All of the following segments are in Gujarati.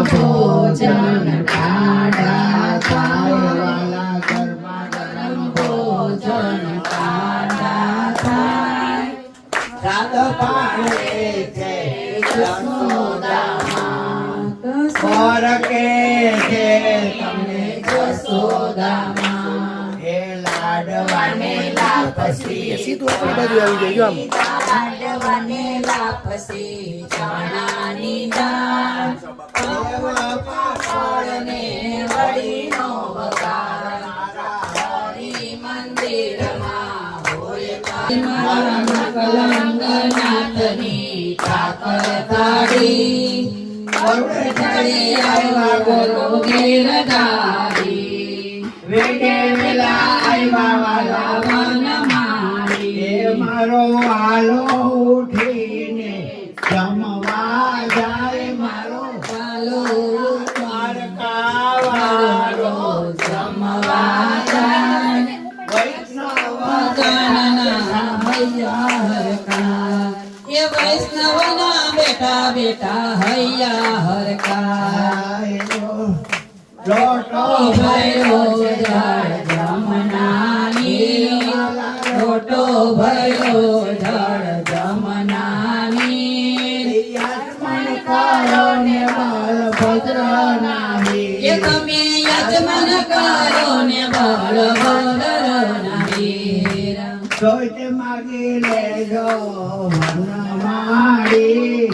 ભોજન ટાઢા થાય વાલા ગરમા ગરમ ભોજન ટાઢા થાય રાત પાડે છે જસોદામાં પર કે છે તમને જસોદામાં હે લાડવાને લાપસી સીધું આપણી બાજુ આવી જાય આમ લાડવાને લાપસી ચણાની દાળ પાપડને વડીનો વઘાર હરી મંદિરમાં હોય કલંગનાથની ઠાકર થાળી વડચડી આવ્યા બોલો ગીરધારી વેગે વેલા આવ્યા વાલા વન માળી મારો વાલો ઉઠીને જમવા જાય મારો વાલો દ્વારકાવાળો જમવા જાય વૈષ્ણવજનના હૈયા હરકા એ વૈષ્ણવના બેટા બેટા હૈયા હરકા લોટો ભર્યો જળ જમનાની લોટો ભર્યો જળ જમનાની યજમાન કરો ને બલભદ્ર નામી એ તમે યજમાન કરો ને બલભદ્ર નામી જોઈતે માગી લેજો મન માડી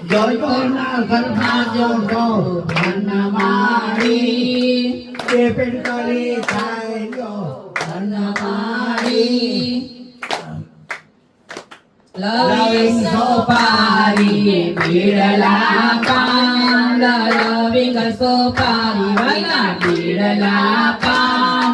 જોજો ના ઘરમાં જોજો મન માડી એ પેટ કરી ખાયજો મન માડી લવિંગ સોપારી પીળલા પાન લવિંગ સોપારી વાલા પીળલા પાન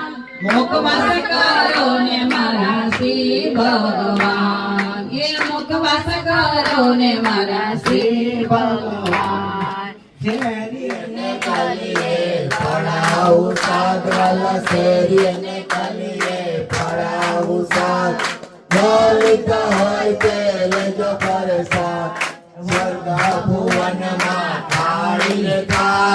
મુખવાસ કરો ને મારા શ્રી ભગવાન એ મુખવાસ કરો ને મારા શ્રી ભગવાન શેરીને કલીએ પડાવું સાદ વાલા શેરીને કલીએ પડાવું સાદ દલિત હોય તે લેજો પ્રસાદ સ્વર્ગા ભુવનમાં થાળી લેતા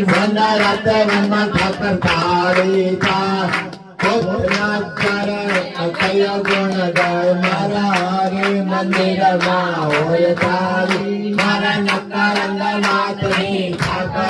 ભંડારા તેમાં ઠાકર થાળી થા ભોજનાથ કરે કયો ગુણ ગાય મારા હરે મંદિરમાં હોય તારી